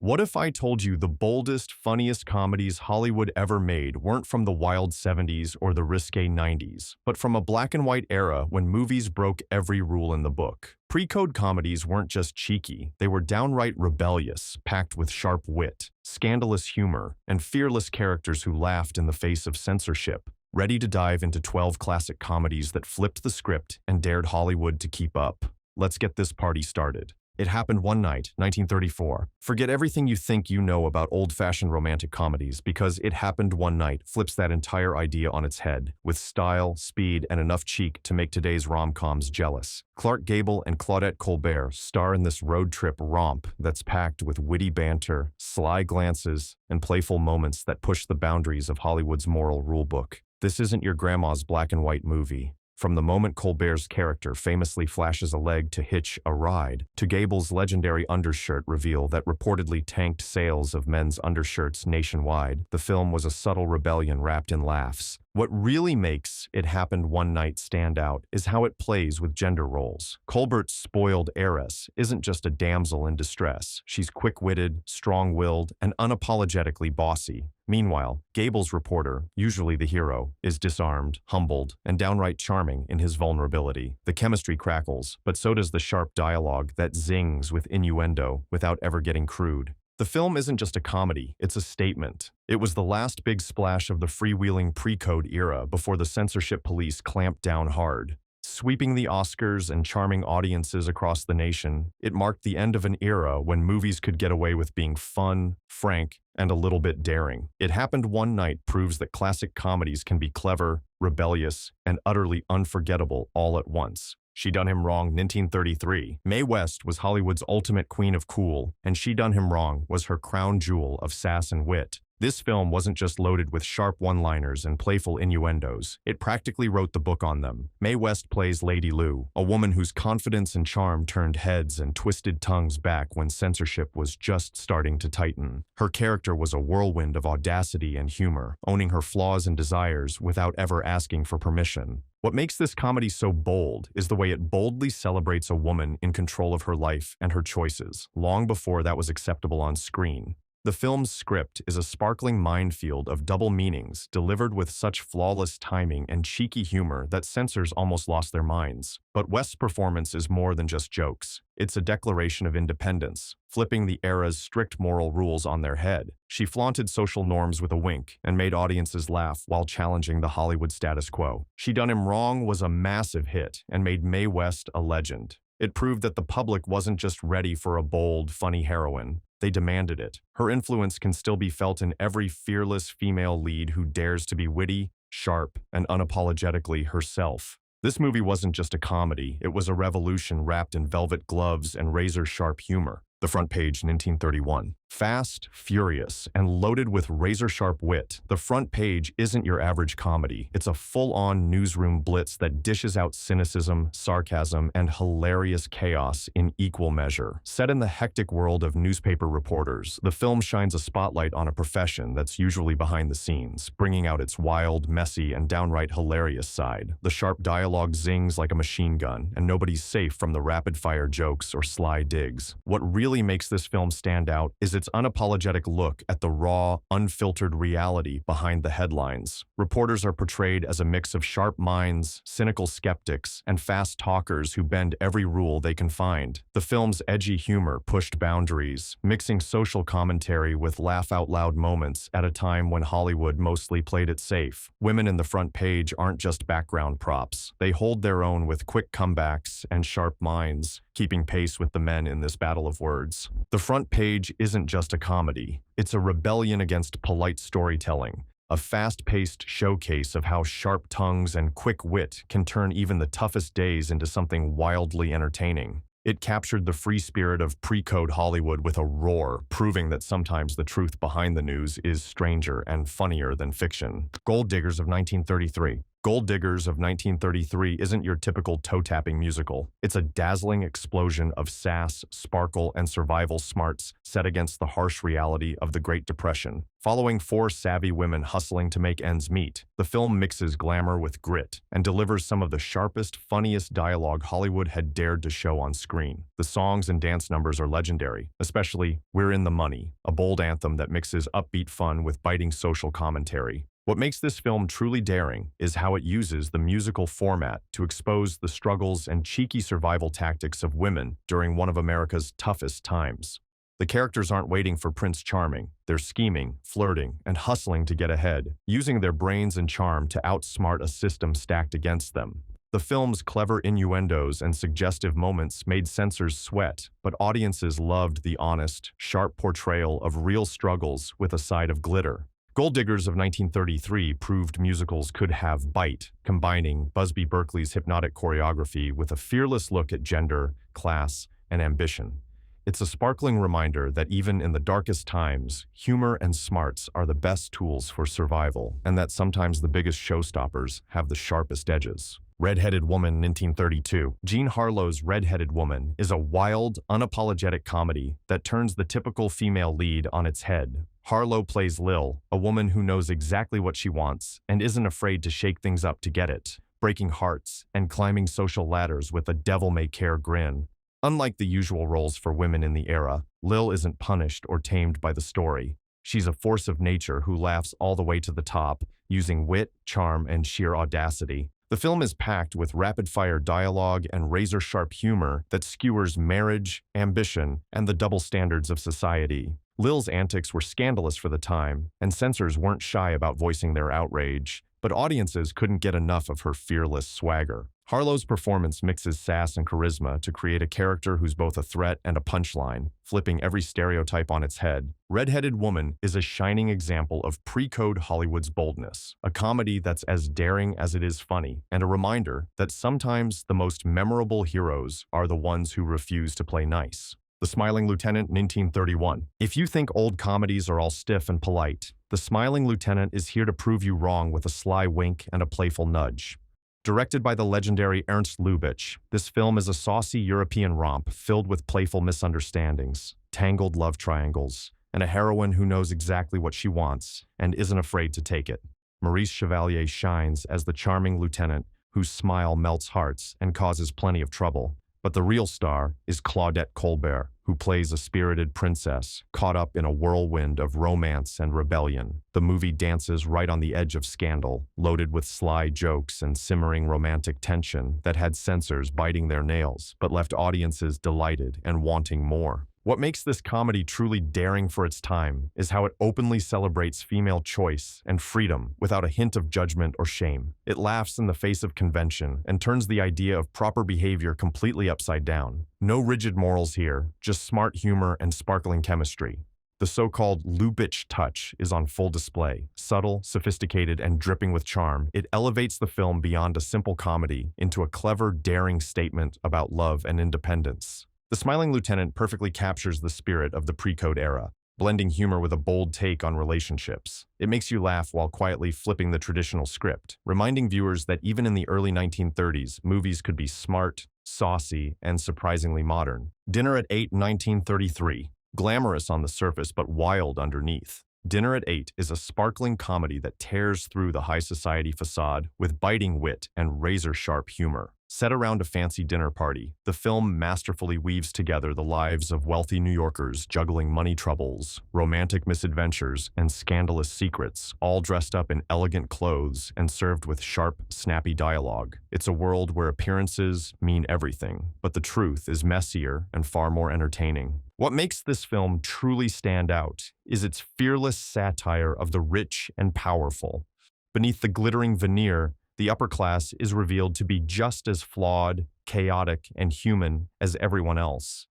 What if I told you the boldest, funniest comedies Hollywood ever made weren't from the wild 70s or the risqué 90s, but from a black and white era when movies broke every rule in the book? Pre-code comedies weren't just cheeky, they were downright rebellious, packed with sharp wit, scandalous humor, and fearless characters who laughed in the face of censorship. Ready to dive into 12 classic comedies that flipped the script and dared Hollywood to keep up? Let's get this party started. It Happened One Night, 1934. Forget everything you think you know about old-fashioned romantic comedies because It Happened One Night flips that entire idea on its head, with style, speed, and enough cheek to make today's rom-coms jealous. Clark Gable and Claudette Colbert star in this road trip romp that's packed with witty banter, sly glances, and playful moments that push the boundaries of Hollywood's moral rulebook. This isn't your grandma's black and white movie. From the moment Colbert's character famously flashes a leg to hitch a ride, to Gable's legendary undershirt reveal that reportedly tanked sales of men's undershirts nationwide, the film was a subtle rebellion wrapped in laughs. What really makes It Happened One Night stand out is how it plays with gender roles. Colbert's spoiled heiress isn't just a damsel in distress. She's quick-witted, strong-willed, and unapologetically bossy. Meanwhile, Gable's reporter, usually the hero, is disarmed, humbled, and downright charming in his vulnerability. The chemistry crackles, but so does the sharp dialogue that zings with innuendo without ever getting crude. The film isn't just a comedy, it's a statement. It was the last big splash of the freewheeling pre-code era before the censorship police clamped down hard. Sweeping the Oscars and charming audiences across the nation, it marked the end of an era when movies could get away with being fun, frank, and a little bit daring. It Happened One Night proves that classic comedies can be clever, rebellious, and utterly unforgettable all at once. She Done Him Wrong, 1933. Mae West was Hollywood's ultimate queen of cool, and She Done Him Wrong was her crown jewel of sass and wit. This film wasn't just loaded with sharp one-liners and playful innuendos. It practically wrote the book on them. Mae West plays Lady Lou, a woman whose confidence and charm turned heads and twisted tongues back when censorship was just starting to tighten. Her character was a whirlwind of audacity and humor, owning her flaws and desires without ever asking for permission. What makes this comedy so bold is the way it boldly celebrates a woman in control of her life and her choices, long before that was acceptable on screen. The film's script is a sparkling minefield of double meanings delivered with such flawless timing and cheeky humor that censors almost lost their minds. But West's performance is more than just jokes. It's a declaration of independence, flipping the era's strict moral rules on their head. She flaunted social norms with a wink and made audiences laugh while challenging the Hollywood status quo. She Done Him Wrong was a massive hit and made Mae West a legend. It proved that the public wasn't just ready for a bold, funny heroine. They demanded it. Her influence can still be felt in every fearless female lead who dares to be witty, sharp, and unapologetically herself. This movie wasn't just a comedy, it was a revolution wrapped in velvet gloves and razor-sharp humor. The Front Page, 1931. Fast, furious, and loaded with razor-sharp wit, The Front Page isn't your average comedy. It's a full-on newsroom blitz that dishes out cynicism, sarcasm, and hilarious chaos in equal measure. Set in the hectic world of newspaper reporters, the film shines a spotlight on a profession that's usually behind the scenes, bringing out its wild, messy, and downright hilarious side. The sharp dialogue zings like a machine gun, and nobody's safe from the rapid-fire jokes or sly digs. What really makes this film stand out is its unapologetic look at the raw, unfiltered reality behind the headlines. Reporters are portrayed as a mix of sharp minds, cynical skeptics, and fast talkers who bend every rule they can find. The film's edgy humor pushed boundaries, mixing social commentary with laugh-out-loud moments at a time when Hollywood mostly played it safe. Women in The Front Page aren't just background props. They hold their own with quick comebacks and sharp minds, keeping pace with the men in this battle of words. The Front Page isn't just a comedy. It's a rebellion against polite storytelling, a fast-paced showcase of how sharp tongues and quick wit can turn even the toughest days into something wildly entertaining. It captured the free spirit of pre-code Hollywood with a roar, proving that sometimes the truth behind the news is stranger and funnier than fiction. Gold Diggers of 1933. Gold Diggers of 1933 isn't your typical toe-tapping musical. It's a dazzling explosion of sass, sparkle, and survival smarts set against the harsh reality of the Great Depression. Following four savvy women hustling to make ends meet, the film mixes glamour with grit and delivers some of the sharpest, funniest dialogue Hollywood had dared to show on screen. The songs and dance numbers are legendary, especially "We're in the Money," a bold anthem that mixes upbeat fun with biting social commentary. What makes this film truly daring is how it uses the musical format to expose the struggles and cheeky survival tactics of women during one of America's toughest times. The characters aren't waiting for Prince Charming. They're scheming, flirting, and hustling to get ahead, using their brains and charm to outsmart a system stacked against them. The film's clever innuendos and suggestive moments made censors sweat, but audiences loved the honest, sharp portrayal of real struggles with a side of glitter. Gold Diggers of 1933 proved musicals could have bite, combining Busby Berkeley's hypnotic choreography with a fearless look at gender, class, and ambition. It's a sparkling reminder that even in the darkest times, humor and smarts are the best tools for survival, and that sometimes the biggest showstoppers have the sharpest edges. RedHeaded Woman, 1932. Jean Harlow's RedHeaded Woman is a wild, unapologetic comedy that turns the typical female lead on its head. Harlow plays Lil, a woman who knows exactly what she wants and isn't afraid to shake things up to get it, breaking hearts and climbing social ladders with a devil-may-care grin. Unlike the usual roles for women in the era, Lil isn't punished or tamed by the story. She's a force of nature who laughs all the way to the top, using wit, charm, and sheer audacity. The film is packed with rapid-fire dialogue and razor-sharp humor that skewers marriage, ambition, and the double standards of society. Lil's antics were scandalous for the time, and censors weren't shy about voicing their outrage, but audiences couldn't get enough of her fearless swagger. Harlow's performance mixes sass and charisma to create a character who's both a threat and a punchline, flipping every stereotype on its head. RedHeaded Woman is a shining example of pre-code Hollywood's boldness, a comedy that's as daring as it is funny, and a reminder that sometimes the most memorable heroes are the ones who refuse to play nice. The Smiling Lieutenant, 1931. If you think old comedies are all stiff and polite, The Smiling Lieutenant is here to prove you wrong with a sly wink and a playful nudge. Directed by the legendary Ernst Lubitsch, this film is a saucy European romp filled with playful misunderstandings, tangled love triangles, and a heroine who knows exactly what she wants and isn't afraid to take it. Maurice Chevalier shines as the charming lieutenant whose smile melts hearts and causes plenty of trouble. But the real star is Claudette Colbert, who plays a spirited princess caught up in a whirlwind of romance and rebellion. The movie dances right on the edge of scandal, loaded with sly jokes and simmering romantic tension that had censors biting their nails, but left audiences delighted and wanting more. What makes this comedy truly daring for its time is how it openly celebrates female choice and freedom without a hint of judgment or shame. It laughs in the face of convention and turns the idea of proper behavior completely upside down. No rigid morals here, just smart humor and sparkling chemistry. The so-called Lubitsch touch is on full display. Subtle, sophisticated, and dripping with charm, it elevates the film beyond a simple comedy into a clever, daring statement about love and independence. The Smiling Lieutenant perfectly captures the spirit of the pre-code era, blending humor with a bold take on relationships. It makes you laugh while quietly flipping the traditional script, reminding viewers that even in the early 1930s, movies could be smart, saucy, and surprisingly modern. Dinner at 8, 1933. Glamorous on the surface but wild underneath. Dinner at 8 is a sparkling comedy that tears through the high society facade with biting wit and razor-sharp humor. Set around a fancy dinner party, the film masterfully weaves together the lives of wealthy New Yorkers juggling money troubles, romantic misadventures, and scandalous secrets, all dressed up in elegant clothes and served with sharp, snappy dialogue. It's a world where appearances mean everything, but the truth is messier and far more entertaining. What makes this film truly stand out is its fearless satire of the rich and powerful. Beneath the glittering veneer, the upper class is revealed to be just as flawed, chaotic, and human as everyone else.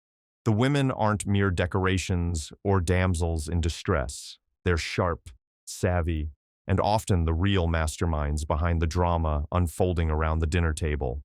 The women aren't mere decorations or damsels in distress. They're sharp, savvy, and often the real masterminds behind the drama unfolding around the dinner table.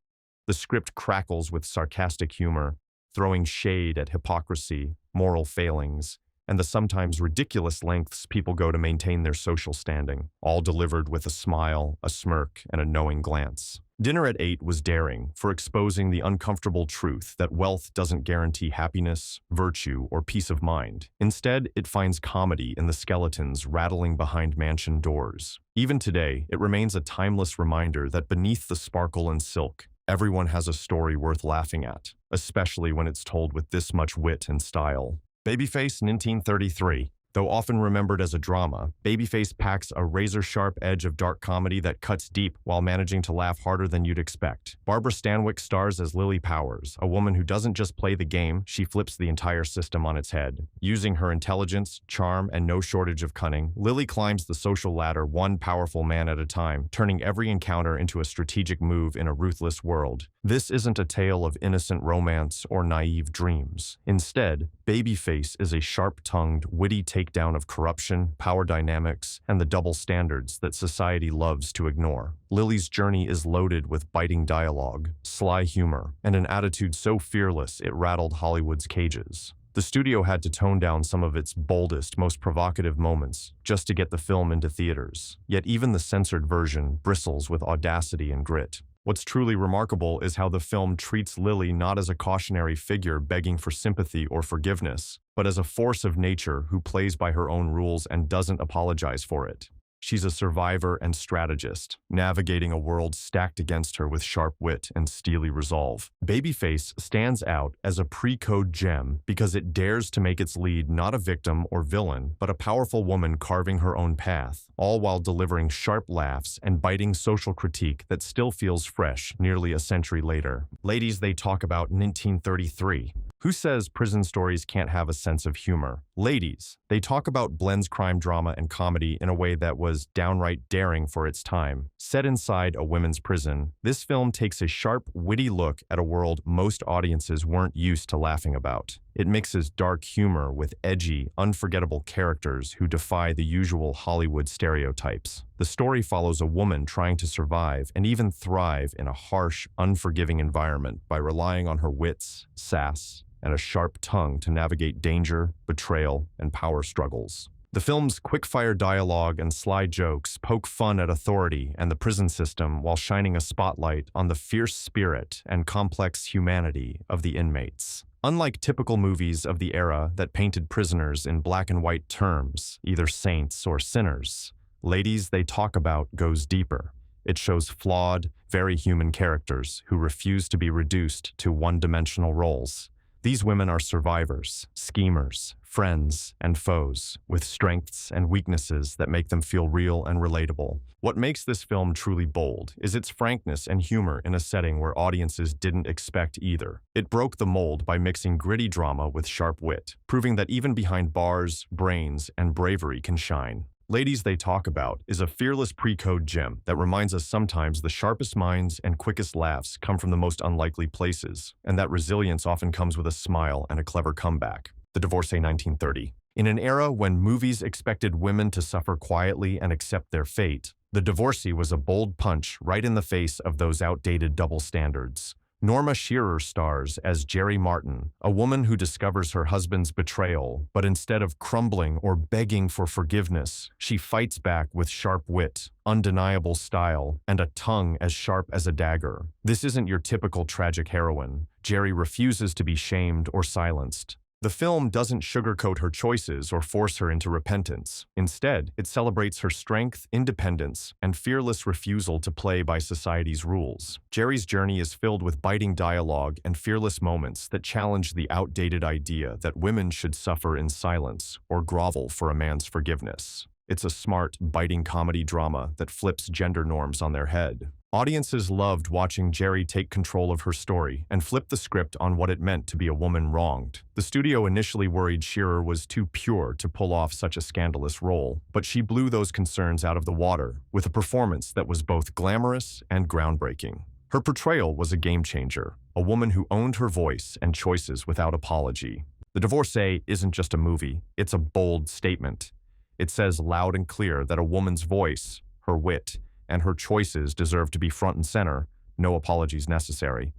The script crackles with sarcastic humor, throwing shade at hypocrisy, moral failings, and the sometimes ridiculous lengths people go to maintain their social standing, all delivered with a smile, a smirk, and a knowing glance. Dinner at 8 was daring for exposing the uncomfortable truth that wealth doesn't guarantee happiness, virtue, or peace of mind. Instead, it finds comedy in the skeletons rattling behind mansion doors. Even today, it remains a timeless reminder that beneath the sparkle and silk, everyone has a story worth laughing at, especially when it's told with this much wit and style. Babyface 1933. Though often remembered as a drama, Babyface packs a razor-sharp edge of dark comedy that cuts deep while managing to laugh harder than you'd expect. Barbara Stanwyck stars as Lily Powers, a woman who doesn't just play the game, she flips the entire system on its head. Using her intelligence, charm, and no shortage of cunning, Lily climbs the social ladder one powerful man at a time, turning every encounter into a strategic move in a ruthless world. This isn't a tale of innocent romance or naive dreams. Instead, Babyface is a sharp-tongued, witty takedown of corruption, power dynamics, and the double standards that society loves to ignore. Lily's journey is loaded with biting dialogue, sly humor, and an attitude so fearless it rattled Hollywood's cages. The studio had to tone down some of its boldest, most provocative moments just to get the film into theaters. Yet even the censored version bristles with audacity and grit. What's truly remarkable is how the film treats Lily not as a cautionary figure begging for sympathy or forgiveness, but as a force of nature who plays by her own rules and doesn't apologize for it. She's a survivor and strategist, navigating a world stacked against her with sharp wit and steely resolve. Babyface stands out as a pre-code gem because it dares to make its lead not a victim or villain, but a powerful woman carving her own path, all while delivering sharp laughs and biting social critique that still feels fresh nearly a century later. Ladies, they talk about 1933. Who says prison stories can't have a sense of humor? Ladies, they talk about blends crime drama and comedy in a way that was downright daring for its time. Set inside a women's prison, this film takes a sharp, witty look at a world most audiences weren't used to laughing about. It mixes dark humor with edgy, unforgettable characters who defy the usual Hollywood stereotypes. The story follows a woman trying to survive and even thrive in a harsh, unforgiving environment by relying on her wits, sass, and a sharp tongue to navigate danger, betrayal, and power struggles. The film's quick-fire dialogue and sly jokes poke fun at authority and the prison system while shining a spotlight on the fierce spirit and complex humanity of the inmates. Unlike typical movies of the era that painted prisoners in black and white terms, either saints or sinners, Ladies They Talk About goes deeper. It shows flawed, very human characters who refuse to be reduced to one-dimensional roles. These women are survivors, schemers, friends, and foes, with strengths and weaknesses that make them feel real and relatable. What makes this film truly bold is its frankness and humor in a setting where audiences didn't expect either. It broke the mold by mixing gritty drama with sharp wit, proving that even behind bars, brains, and bravery can shine. Ladies They Talk About is a fearless pre-code gem that reminds us sometimes the sharpest minds and quickest laughs come from the most unlikely places, and that resilience often comes with a smile and a clever comeback. The Divorcee 1930. In an era when movies expected women to suffer quietly and accept their fate, The Divorcee was a bold punch right in the face of those outdated double standards. Norma Shearer stars as Jerry Martin, a woman who discovers her husband's betrayal, but instead of crumbling or begging for forgiveness, she fights back with sharp wit, undeniable style, and a tongue as sharp as a dagger. This isn't your typical tragic heroine. Jerry refuses to be shamed or silenced. The film doesn't sugarcoat her choices or force her into repentance. Instead, it celebrates her strength, independence, and fearless refusal to play by society's rules. Jerry's journey is filled with biting dialogue and fearless moments that challenge the outdated idea that women should suffer in silence or grovel for a man's forgiveness. It's a smart, biting comedy drama that flips gender norms on their head. Audiences loved watching Jerry take control of her story and flip the script on what it meant to be a woman wronged. The studio initially worried Shearer was too pure to pull off such a scandalous role, but she blew those concerns out of the water with a performance that was both glamorous and groundbreaking. Her portrayal was a game-changer, a woman who owned her voice and choices without apology. The Divorcee isn't just a movie, it's a bold statement. It says loud and clear that a woman's voice, her wit, and her choices deserve to be front and center, no apologies necessary.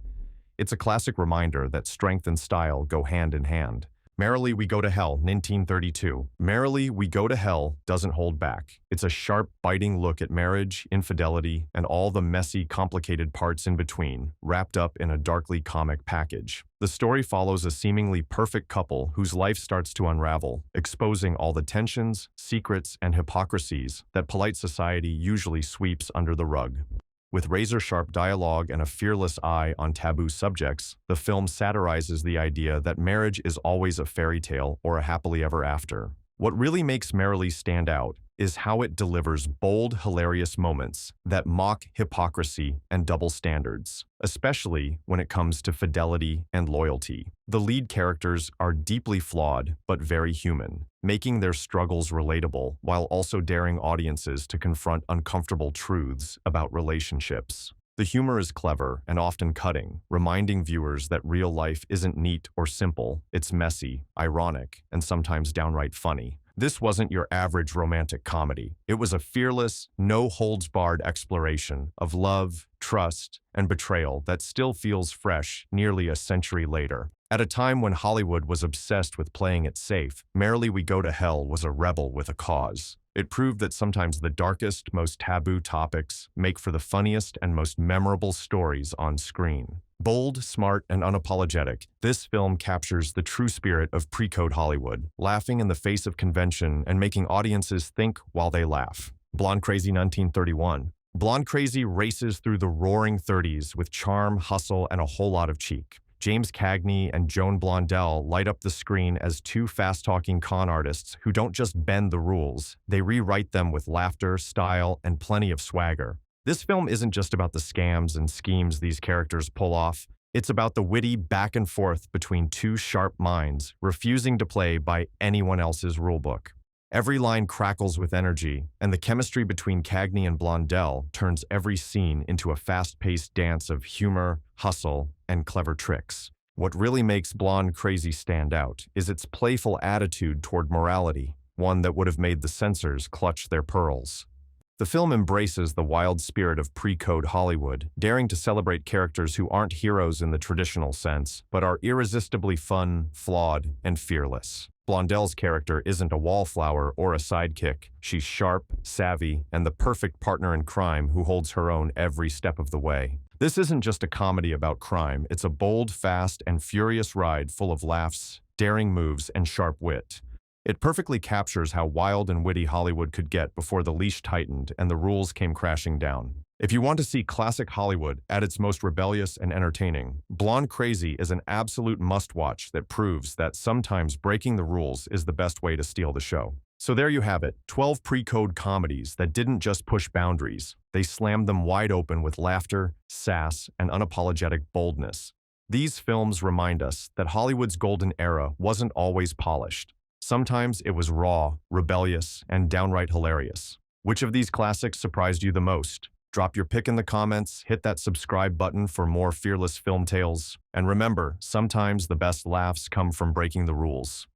It's a classic reminder that strength and style go hand in hand. Merrily We Go to Hell, 1932. Merrily We Go to Hell doesn't hold back. It's a sharp, biting look at marriage, infidelity, and all the messy, complicated parts in between, wrapped up in a darkly comic package. The story follows a seemingly perfect couple whose life starts to unravel, exposing all the tensions, secrets, and hypocrisies that polite society usually sweeps under the rug. With razor-sharp dialogue and a fearless eye on taboo subjects, the film satirizes the idea that marriage is always a fairy tale or a happily ever after. What really makes Merrily stand out is how it delivers bold, hilarious moments that mock hypocrisy and double standards, especially when it comes to fidelity and loyalty. The lead characters are deeply flawed but very human, making their struggles relatable while also daring audiences to confront uncomfortable truths about relationships. The humor is clever and often cutting, reminding viewers that real life isn't neat or simple, it's messy, ironic, and sometimes downright funny. This wasn't your average romantic comedy. It was a fearless, no-holds-barred exploration of love, trust, and betrayal that still feels fresh nearly a century later. At a time when Hollywood was obsessed with playing it safe, Merrily We Go to Hell was a rebel with a cause. It proved that sometimes the darkest, most taboo topics make for the funniest and most memorable stories on screen. Bold, smart, and unapologetic, this film captures the true spirit of pre-code Hollywood, laughing in the face of convention and making audiences think while they laugh. Blonde Crazy, 1931. Blonde Crazy races through the roaring 30s with charm, hustle, and a whole lot of cheek. James Cagney and Joan Blondell light up the screen as two fast-talking con artists who don't just bend the rules, they rewrite them with laughter, style, and plenty of swagger. This film isn't just about the scams and schemes these characters pull off. It's about the witty back and forth between two sharp minds, refusing to play by anyone else's rulebook. Every line crackles with energy, and the chemistry between Cagney and Blondell turns every scene into a fast-paced dance of humor, hustle, and clever tricks. What really makes Blonde Crazy stand out is its playful attitude toward morality, one that would have made the censors clutch their pearls. The film embraces the wild spirit of pre-code Hollywood, daring to celebrate characters who aren't heroes in the traditional sense, but are irresistibly fun, flawed, and fearless. Blondell's character isn't a wallflower or a sidekick. She's sharp, savvy, and the perfect partner in crime who holds her own every step of the way. This isn't just a comedy about crime, it's a bold, fast, and furious ride full of laughs, daring moves, and sharp wit. It perfectly captures how wild and witty Hollywood could get before the leash tightened and the rules came crashing down. If you want to see classic Hollywood at its most rebellious and entertaining, Blonde Crazy is an absolute must-watch that proves that sometimes breaking the rules is the best way to steal the show. So there you have it, 12 pre-code comedies that didn't just push boundaries, they slammed them wide open with laughter, sass, and unapologetic boldness. These films remind us that Hollywood's golden era wasn't always polished. Sometimes it was raw, rebellious, and downright hilarious. Which of these classics surprised you the most? Drop your pick in the comments, hit that subscribe button for more fearless film tales, and remember, sometimes the best laughs come from breaking the rules.